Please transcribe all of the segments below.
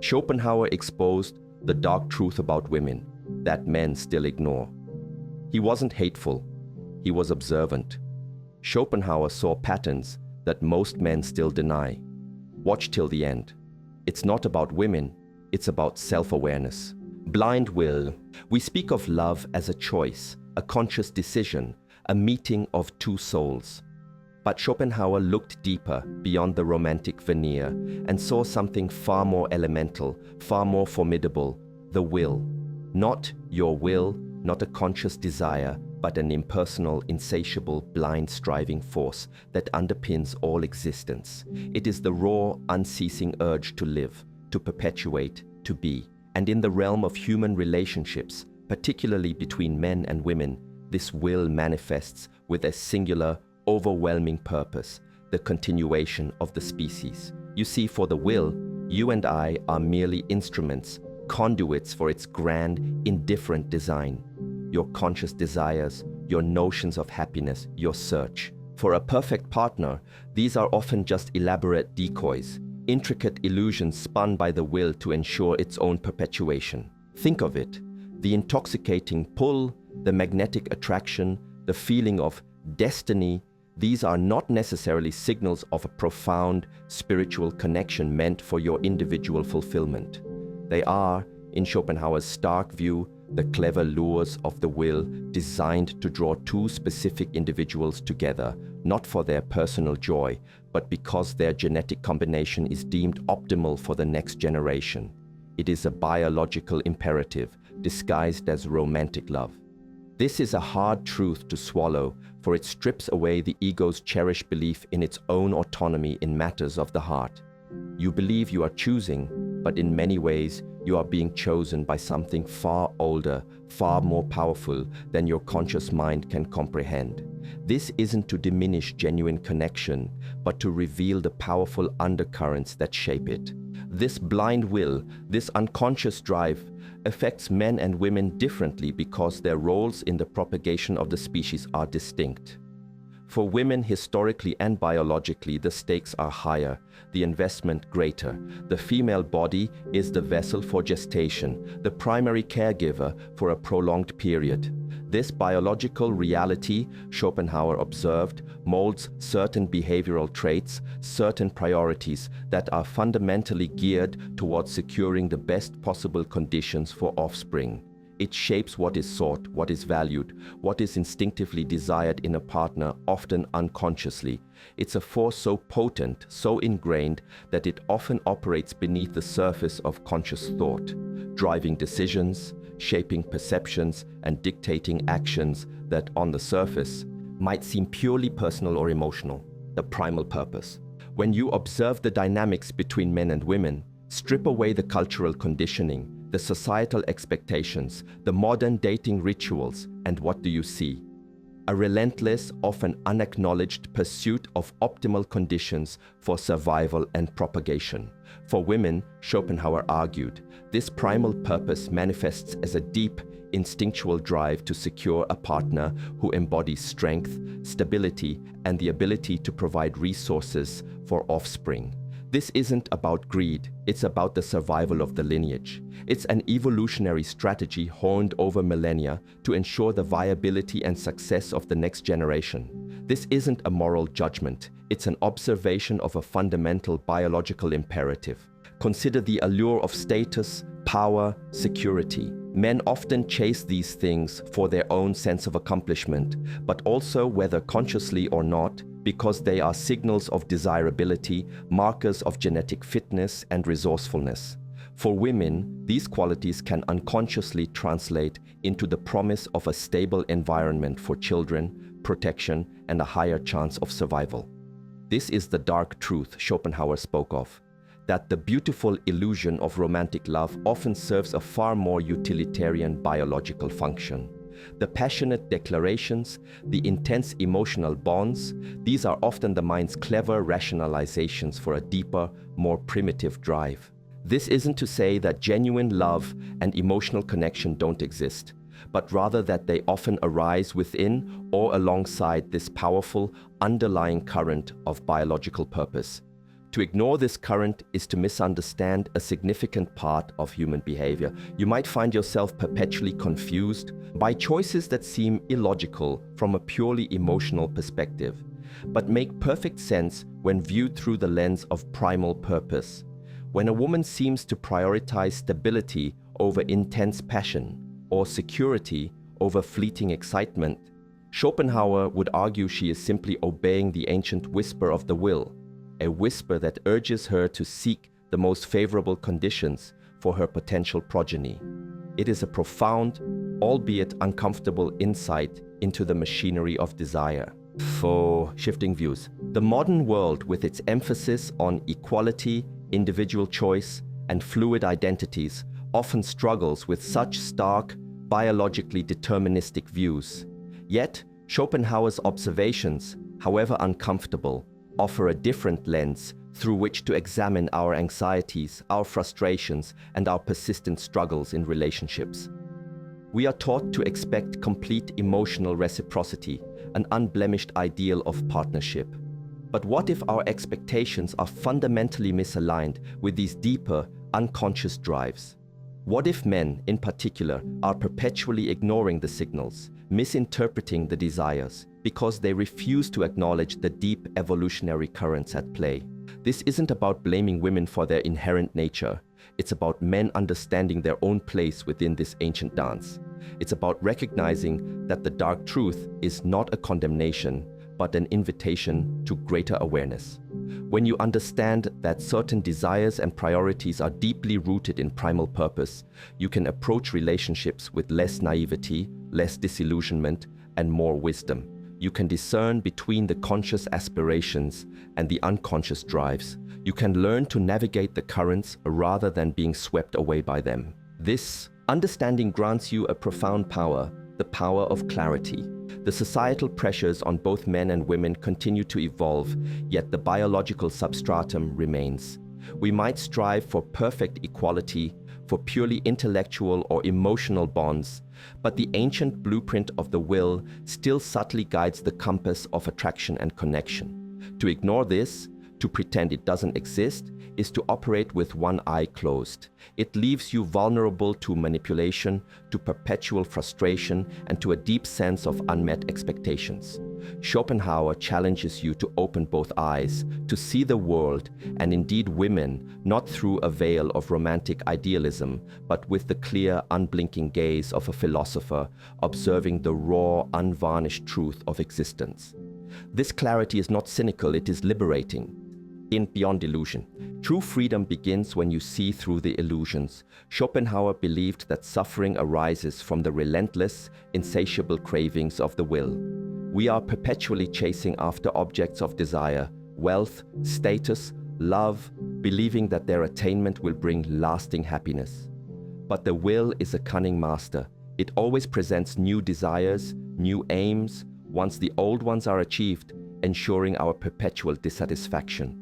Schopenhauer exposed the dark truth about women that men still ignore. He wasn't hateful, he was observant. Schopenhauer saw patterns that most men still deny. Watch till the end. It's not about women, it's about self-awareness. Blind will. We speak of love as a choice, a conscious decision, a meeting of two souls. But Schopenhauer looked deeper beyond the romantic veneer and saw something far more elemental, far more formidable, the will. Not your will, not a conscious desire, but an impersonal, insatiable, blind striving force that underpins all existence. It is the raw, unceasing urge to live, to perpetuate, to be. And in the realm of human relationships, particularly between men and women, this will manifests with a singular, overwhelming purpose, the continuation of the species. You see, for the will, you and I are merely instruments, conduits for its grand, indifferent design. Your conscious desires, your notions of happiness, your search. For a perfect partner, these are often just elaborate decoys, intricate illusions spun by the will to ensure its own perpetuation. Think of it, the intoxicating pull, the magnetic attraction, the feeling of destiny. These are not necessarily signals of a profound spiritual connection meant for your individual fulfillment. They are, in Schopenhauer's stark view, the clever lures of the will designed to draw two specific individuals together, not for their personal joy, but because their genetic combination is deemed optimal for the next generation. It is a biological imperative disguised as romantic love. This is a hard truth to swallow, for it strips away the ego's cherished belief in its own autonomy in matters of the heart. You believe you are choosing, but in many ways you are being chosen by something far older, far more powerful than your conscious mind can comprehend. This isn't to diminish genuine connection, but to reveal the powerful undercurrents that shape it. This blind will, this unconscious drive, affects men and women differently because their roles in the propagation of the species are distinct. For women, historically and biologically, the stakes are higher, the investment greater. The female body is the vessel for gestation, the primary caregiver for a prolonged period. This biological reality, Schopenhauer observed, molds certain behavioral traits, certain priorities that are fundamentally geared towards securing the best possible conditions for offspring. It shapes what is sought, what is valued, what is instinctively desired in a partner, often unconsciously. It's a force so potent, so ingrained, that it often operates beneath the surface of conscious thought, driving decisions, shaping perceptions, and dictating actions that, on the surface, might seem purely personal or emotional. The primal purpose. When you observe the dynamics between men and women, strip away the cultural conditioning, the societal expectations, the modern dating rituals, and what do you see? A relentless, often unacknowledged pursuit of optimal conditions for survival and propagation. For women, Schopenhauer argued, this primal purpose manifests as a deep, instinctual drive to secure a partner who embodies strength, stability, and the ability to provide resources for offspring. This isn't about greed, it's about the survival of the lineage. It's an evolutionary strategy honed over millennia to ensure the viability and success of the next generation. This isn't a moral judgment, it's an observation of a fundamental biological imperative. Consider the allure of status, power, security. Men often chase these things for their own sense of accomplishment, but also, whether consciously or not, because they are signals of desirability, markers of genetic fitness and resourcefulness. For women, these qualities can unconsciously translate into the promise of a stable environment for children, protection, and a higher chance of survival. This is the dark truth Schopenhauer spoke of, that the beautiful illusion of romantic love often serves a far more utilitarian biological function. The passionate declarations, the intense emotional bonds, these are often the mind's clever rationalizations for a deeper, more primitive drive. This isn't to say that genuine love and emotional connection don't exist, but rather that they often arise within or alongside this powerful, underlying current of biological purpose. To ignore this current is to misunderstand a significant part of human behavior. You might find yourself perpetually confused by choices that seem illogical from a purely emotional perspective, but make perfect sense when viewed through the lens of primal purpose. When a woman seems to prioritize stability over intense passion, or security over fleeting excitement, Schopenhauer would argue she is simply obeying the ancient whisper of the will, a whisper that urges her to seek the most favorable conditions for her potential progeny. It is a profound, albeit uncomfortable insight into the machinery of desire. For shifting views, the modern world, with its emphasis on equality, individual choice, and fluid identities, often struggles with such stark, biologically deterministic views. Yet, Schopenhauer's observations, however uncomfortable, offer a different lens through which to examine our anxieties, our frustrations, and our persistent struggles in relationships. We are taught to expect complete emotional reciprocity, an unblemished ideal of partnership. But what if our expectations are fundamentally misaligned with these deeper, unconscious drives? What if men, in particular, are perpetually ignoring the signals, misinterpreting the desires, because they refuse to acknowledge the deep evolutionary currents at play? This isn't about blaming women for their inherent nature. It's about men understanding their own place within this ancient dance. It's about recognizing that the dark truth is not a condemnation, but an invitation to greater awareness. When you understand that certain desires and priorities are deeply rooted in primal purpose, you can approach relationships with less naivety, less disillusionment, and more wisdom. You can discern between the conscious aspirations and the unconscious drives. You can learn to navigate the currents rather than being swept away by them. This understanding grants you a profound power, the power of clarity. The societal pressures on both men and women continue to evolve, yet the biological substratum remains. We might strive for perfect equality, for purely intellectual or emotional bonds, but the ancient blueprint of the will still subtly guides the compass of attraction and connection. To ignore this, to pretend it doesn't exist, is to operate with one eye closed. It leaves you vulnerable to manipulation, to perpetual frustration, and to a deep sense of unmet expectations. Schopenhauer challenges you to open both eyes, to see the world, and indeed women, not through a veil of romantic idealism, but with the clear, unblinking gaze of a philosopher, observing the raw, unvarnished truth of existence. This clarity is not cynical, it is liberating. In Beyond Illusion, true freedom begins when you see through the illusions. Schopenhauer believed that suffering arises from the relentless, insatiable cravings of the will. We are perpetually chasing after objects of desire, wealth, status, love, believing that their attainment will bring lasting happiness. But the will is a cunning master. It always presents new desires, new aims, once the old ones are achieved, ensuring our perpetual dissatisfaction.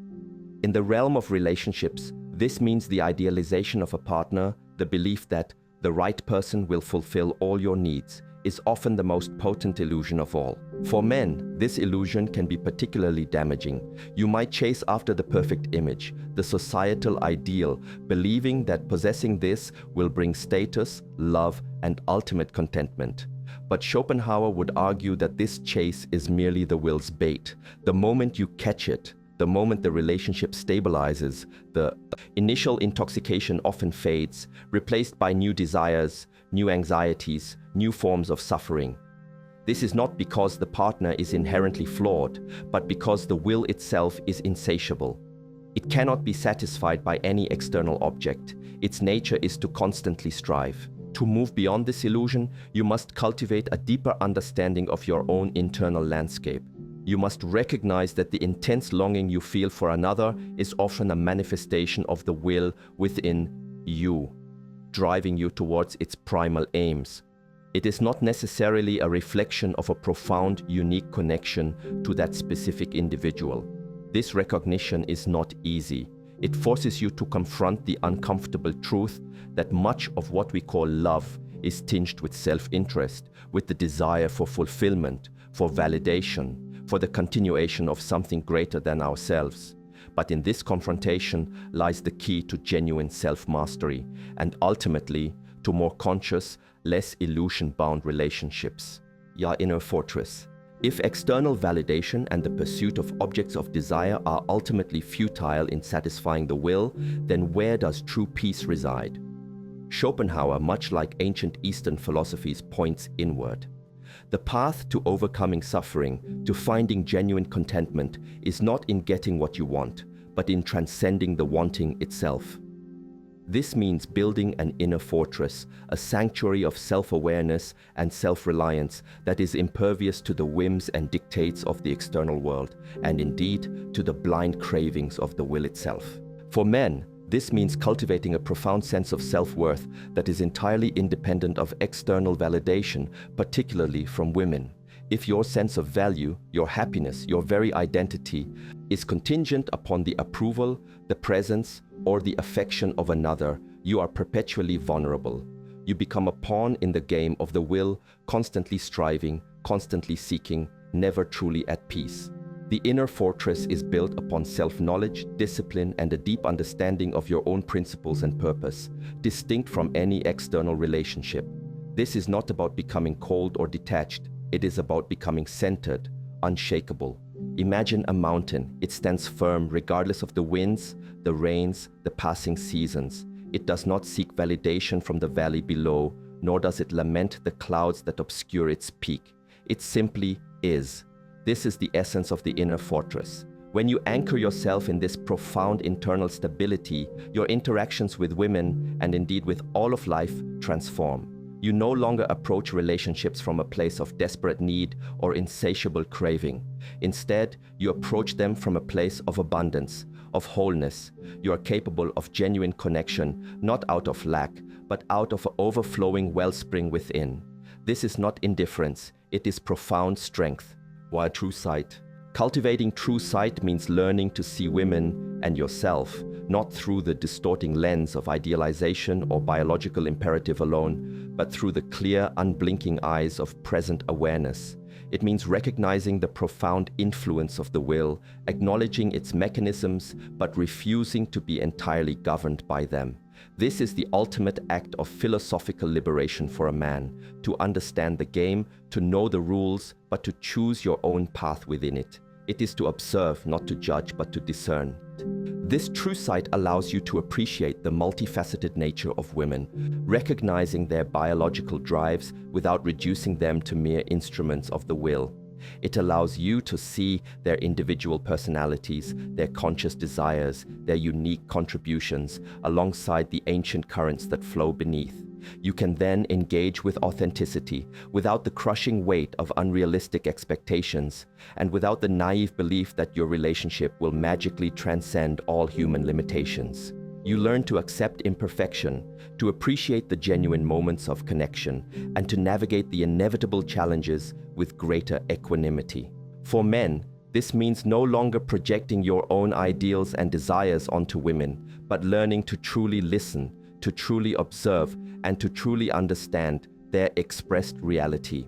In the realm of relationships, this means the idealization of a partner, the belief that the right person will fulfill all your needs, is often the most potent illusion of all. For men, this illusion can be particularly damaging. You might chase after the perfect image, the societal ideal, believing that possessing this will bring status, love, and ultimate contentment. But Schopenhauer would argue that this chase is merely the will's bait. The moment you catch it, the moment the relationship stabilizes, the initial intoxication often fades, replaced by new desires, new anxieties, new forms of suffering. This is not because the partner is inherently flawed, but because the will itself is insatiable. It cannot be satisfied by any external object. Its nature is to constantly strive. To move beyond this illusion, you must cultivate a deeper understanding of your own internal landscape. You must recognize that the intense longing you feel for another is often a manifestation of the will within you, driving you towards its primal aims. It is not necessarily a reflection of a profound, unique connection to that specific individual. This recognition is not easy. It forces you to confront the uncomfortable truth that much of what we call love is tinged with self-interest, with the desire for fulfillment, for validation, for the continuation of something greater than ourselves. But in this confrontation lies the key to genuine self-mastery and ultimately to more conscious, less illusion-bound relationships. Your inner fortress. If external validation and the pursuit of objects of desire are ultimately futile in satisfying the will, then where does true peace reside? Schopenhauer, much like ancient Eastern philosophies, points inward. The path to overcoming suffering, to finding genuine contentment, is not in getting what you want, but in transcending the wanting itself. This means building an inner fortress, a sanctuary of self-awareness and self-reliance that is impervious to the whims and dictates of the external world, and indeed to the blind cravings of the will itself. For men, this means cultivating a profound sense of self-worth that is entirely independent of external validation, particularly from women. If your sense of value, your happiness, your very identity is contingent upon the approval, the presence, or the affection of another, you are perpetually vulnerable. You become a pawn in the game of the will, constantly striving, constantly seeking, never truly at peace. The inner fortress is built upon self-knowledge, discipline, and a deep understanding of your own principles and purpose, distinct from any external relationship. This is not about becoming cold or detached. It is about becoming centered, unshakable. Imagine a mountain. It stands firm regardless of the winds, the rains, the passing seasons. It does not seek validation from the valley below, nor does it lament the clouds that obscure its peak. It simply is. This is the essence of the inner fortress. When you anchor yourself in this profound internal stability, your interactions with women, and indeed with all of life, transform. You no longer approach relationships from a place of desperate need or insatiable craving. Instead, you approach them from a place of abundance, of wholeness. You are capable of genuine connection, not out of lack, but out of an overflowing wellspring within. This is not indifference, it is profound strength. While true sight. Cultivating true sight means learning to see women and yourself, not through the distorting lens of idealization or biological imperative alone, but through the clear, unblinking eyes of present awareness. It means recognizing the profound influence of the will, acknowledging its mechanisms, but refusing to be entirely governed by them. This is the ultimate act of philosophical liberation for a man, to understand the game, to know the rules, but to choose your own path within it. It is to observe, not to judge, but to discern. This true sight allows you to appreciate the multifaceted nature of women, recognizing their biological drives without reducing them to mere instruments of the will. It allows you to see their individual personalities, their conscious desires, their unique contributions, alongside the ancient currents that flow beneath. You can then engage with authenticity, without the crushing weight of unrealistic expectations, and without the naive belief that your relationship will magically transcend all human limitations. You learn to accept imperfection, to appreciate the genuine moments of connection, and to navigate the inevitable challenges with greater equanimity. For men, this means no longer projecting your own ideals and desires onto women, but learning to truly listen, to truly observe, and to truly understand their expressed reality.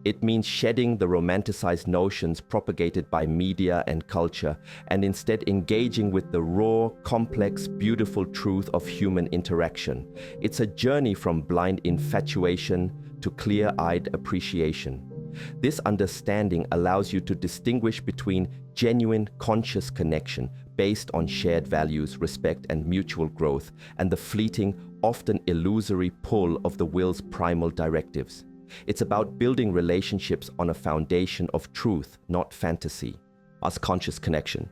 It means shedding the romanticized notions propagated by media and culture, and instead engaging with the raw, complex, beautiful truth of human interaction. It's a journey from blind infatuation to clear-eyed appreciation. This understanding allows you to distinguish between genuine, conscious connection based on shared values, respect, and mutual growth, and the fleeting, often illusory pull of the will's primal directives. It's about building relationships on a foundation of truth, not fantasy. As conscious connection.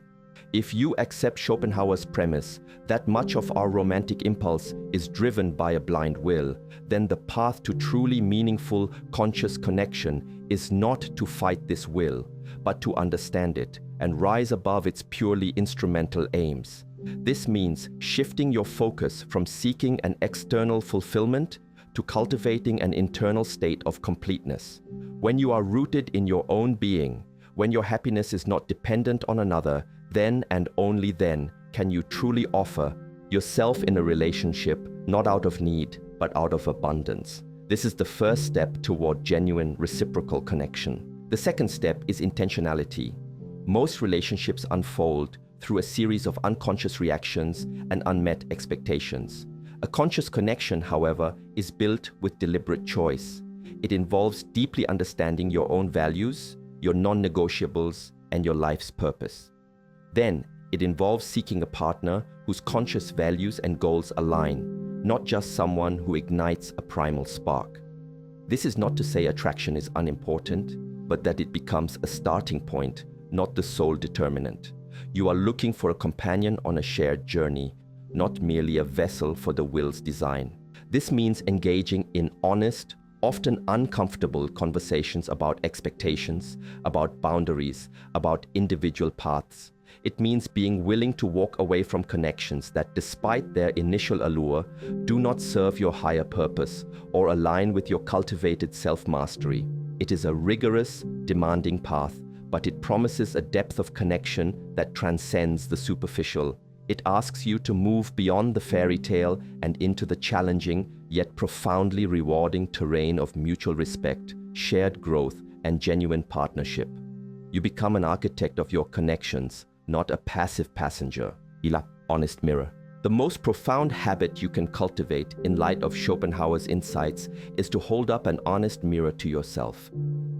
If you accept Schopenhauer's premise that much of our romantic impulse is driven by a blind will, then the path to truly meaningful, conscious connection is not to fight this will, but to understand it and rise above its purely instrumental aims. This means shifting your focus from seeking an external fulfillment to cultivating an internal state of completeness. When you are rooted in your own being, when your happiness is not dependent on another, then and only then can you truly offer yourself in a relationship, not out of need, but out of abundance. This is the first step toward genuine reciprocal connection. The second step is intentionality. Most relationships unfold through a series of unconscious reactions and unmet expectations. A conscious connection, however, is built with deliberate choice. It involves deeply understanding your own values, your non-negotiables, and your life's purpose. Then, it involves seeking a partner whose conscious values and goals align, not just someone who ignites a primal spark. This is not to say attraction is unimportant, but that it becomes a starting point, not the sole determinant. You are looking for a companion on a shared journey, not merely a vessel for the will's design. This means engaging in honest, often uncomfortable conversations about expectations, about boundaries, about individual paths. It means being willing to walk away from connections that, despite their initial allure, do not serve your higher purpose or align with your cultivated self-mastery. It is a rigorous, demanding path, but it promises a depth of connection that transcends the superficial. It asks you to move beyond the fairy tale and into the challenging, yet profoundly rewarding terrain of mutual respect, shared growth, and genuine partnership. You become an architect of your connections, not a passive passenger. La honest mirror. The most profound habit you can cultivate in light of Schopenhauer's insights is to hold up an honest mirror to yourself.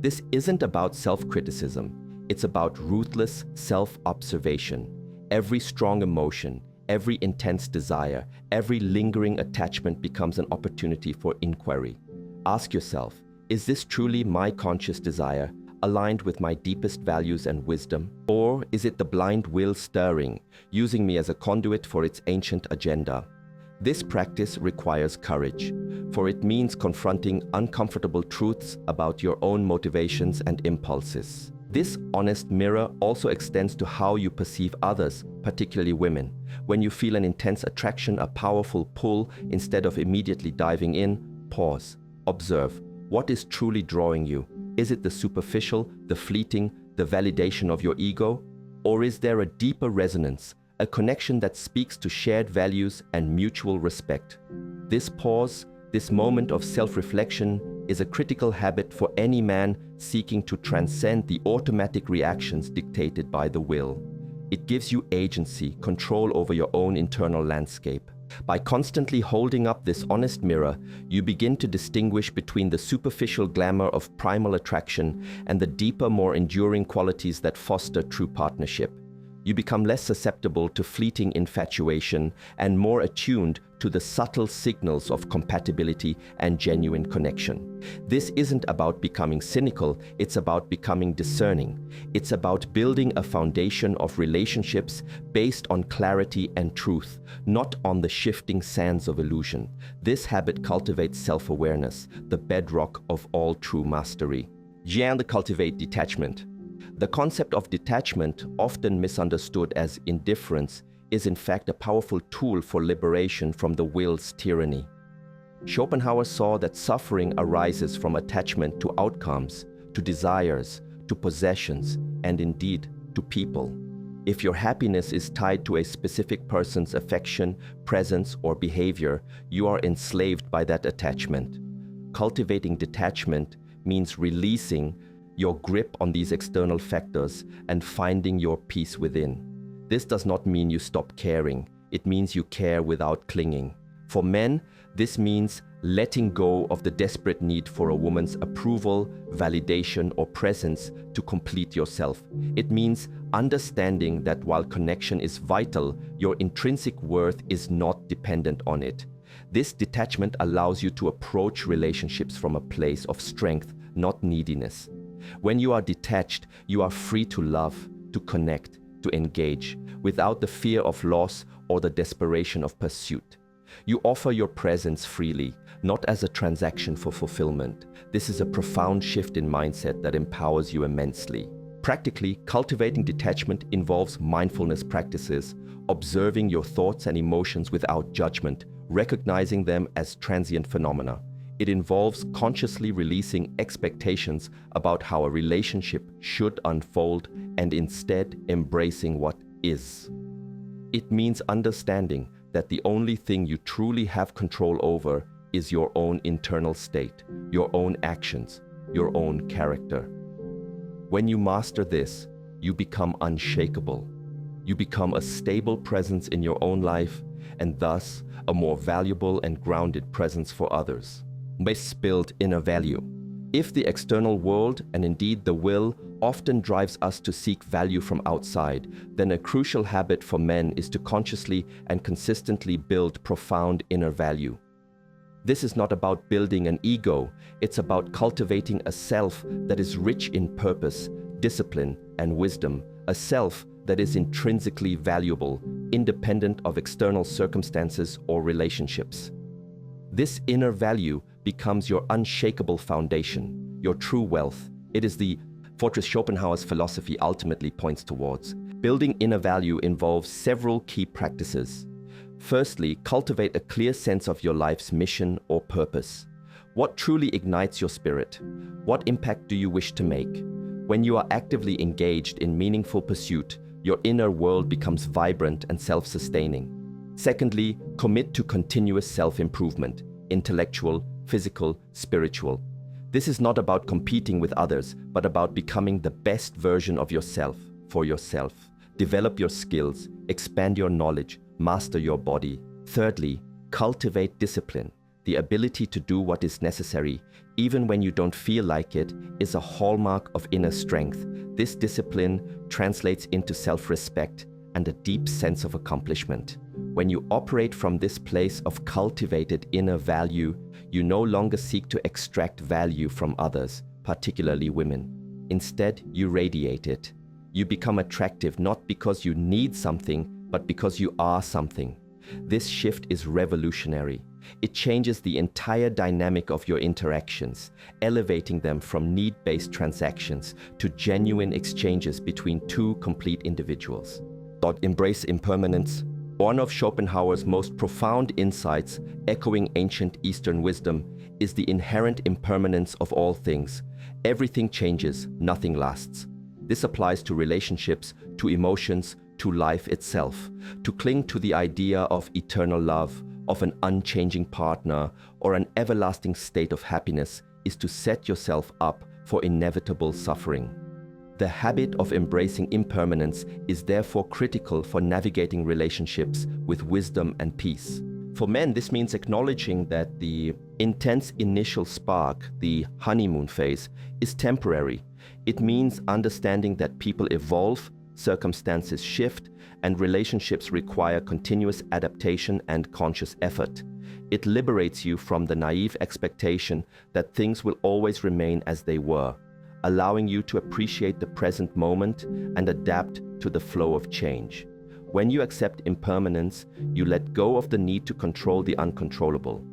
This isn't about self-criticism. It's about ruthless self-observation. Every strong emotion, every intense desire, every lingering attachment becomes an opportunity for inquiry. Ask yourself, is this truly my conscious desire, aligned with my deepest values and wisdom? Or is it the blind will stirring, using me as a conduit for its ancient agenda? This practice requires courage, for it means confronting uncomfortable truths about your own motivations and impulses. This honest mirror also extends to how you perceive others, particularly women. When you feel an intense attraction, a powerful pull, instead of immediately diving in, pause. Observe. What is truly drawing you? Is it the superficial, the fleeting, the validation of your ego? Or is there a deeper resonance, a connection that speaks to shared values and mutual respect? This pause, this moment of self-reflection, is a critical habit for any man seeking to transcend the automatic reactions dictated by the will. It gives you agency, control over your own internal landscape. By constantly holding up this honest mirror, you begin to distinguish between the superficial glamour of primal attraction and the deeper, more enduring qualities that foster true partnership. You become less susceptible to fleeting infatuation and more attuned to the subtle signals of compatibility and genuine connection. This isn't about becoming cynical, it's about becoming discerning. It's about building a foundation of relationships based on clarity and truth, not on the shifting sands of illusion. This habit cultivates self-awareness, the bedrock of all true mastery. Gian to cultivate detachment. The concept of detachment, often misunderstood as indifference, is in fact a powerful tool for liberation from the will's tyranny. Schopenhauer saw that suffering arises from attachment to outcomes, to desires, to possessions, and indeed to people. If your happiness is tied to a specific person's affection, presence, or behavior, you are enslaved by that attachment. Cultivating detachment means releasing your grip on these external factors and finding your peace within. This does not mean you stop caring. It means you care without clinging. For men, this means letting go of the desperate need for a woman's approval, validation, or presence to complete yourself. It means understanding that while connection is vital, your intrinsic worth is not dependent on it. This detachment allows you to approach relationships from a place of strength, not neediness. When you are detached, you are free to love, to connect, to engage, without the fear of loss or the desperation of pursuit. You offer your presence freely, not as a transaction for fulfillment. This is a profound shift in mindset that empowers you immensely. Practically, cultivating detachment involves mindfulness practices, observing your thoughts and emotions without judgment, recognizing them as transient phenomena. It involves consciously releasing expectations about how a relationship should unfold and instead embracing what is. It means understanding that the only thing you truly have control over is your own internal state, your own actions, your own character. When you master this, you become unshakable. You become a stable presence in your own life, and thus a more valuable and grounded presence for others. Misbuilt inner value. If the external world, and indeed the will, often drives us to seek value from outside, then a crucial habit for men is to consciously and consistently build profound inner value. This is not about building an ego, it's about cultivating a self that is rich in purpose, discipline, and wisdom, a self that is intrinsically valuable, independent of external circumstances or relationships. This inner value becomes your unshakable foundation, your true wealth. It is the fortress Schopenhauer's philosophy ultimately points towards. Building inner value involves several key practices. Firstly, cultivate a clear sense of your life's mission or purpose. What truly ignites your spirit? What impact do you wish to make? When you are actively engaged in meaningful pursuit, your inner world becomes vibrant and self-sustaining. Secondly, commit to continuous self-improvement, intellectual, physical, spiritual. This is not about competing with others, but about becoming the best version of yourself, for yourself. Develop your skills, expand your knowledge, master your body. Thirdly, cultivate discipline. The ability to do what is necessary, even when you don't feel like it, is a hallmark of inner strength. This discipline translates into self-respect and a deep sense of accomplishment. When you operate from this place of cultivated inner value, you no longer seek to extract value from others, particularly women. Instead, you radiate it. You become attractive not because you need something, but because you are something. This shift is revolutionary. It changes the entire dynamic of your interactions, elevating them from need-based transactions to genuine exchanges between two complete individuals. Embrace impermanence. One of Schopenhauer's most profound insights, echoing ancient Eastern wisdom, is the inherent impermanence of all things. Everything changes, nothing lasts. This applies to relationships, to emotions, to life itself. To cling to the idea of eternal love, of an unchanging partner, or an everlasting state of happiness is to set yourself up for inevitable suffering. The habit of embracing impermanence is therefore critical for navigating relationships with wisdom and peace. For men, this means acknowledging that the intense initial spark, the honeymoon phase, is temporary. It means understanding that people evolve, circumstances shift, and relationships require continuous adaptation and conscious effort. It liberates you from the naive expectation that things will always remain as they were, allowing you to appreciate the present moment and adapt to the flow of change. When you accept impermanence, you let go of the need to control the uncontrollable.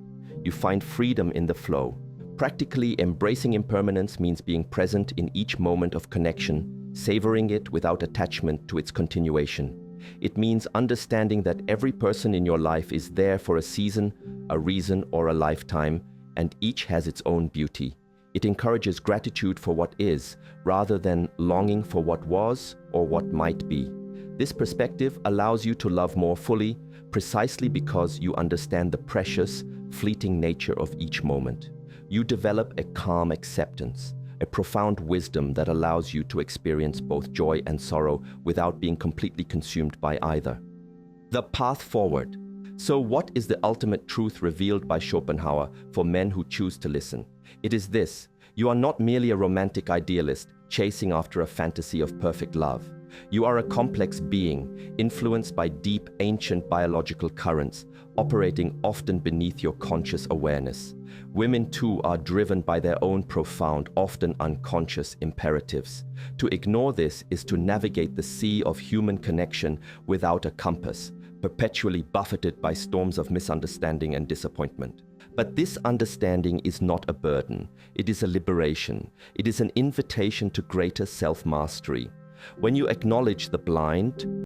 You find freedom in the flow. Practically, embracing impermanence means being present in each moment of connection, savoring it without attachment to its continuation. It means understanding that every person in your life is there for a season, a reason, or a lifetime, and each has its own beauty. It encourages gratitude for what is, rather than longing for what was or what might be. This perspective allows you to love more fully, precisely because you understand the precious, fleeting nature of each moment. You develop a calm acceptance, a profound wisdom that allows you to experience both joy and sorrow without being completely consumed by either. The path forward. So what is the ultimate truth revealed by Schopenhauer for men who choose to listen? It is this: you are not merely a romantic idealist chasing after a fantasy of perfect love. You are a complex being, influenced by deep, ancient biological currents, operating often beneath your conscious awareness. Women too are driven by their own profound, often unconscious imperatives. To ignore this is to navigate the sea of human connection without a compass, perpetually buffeted by storms of misunderstanding and disappointment. But this understanding is not a burden. It is a liberation. It is an invitation to greater self-mastery. When you acknowledge the blind,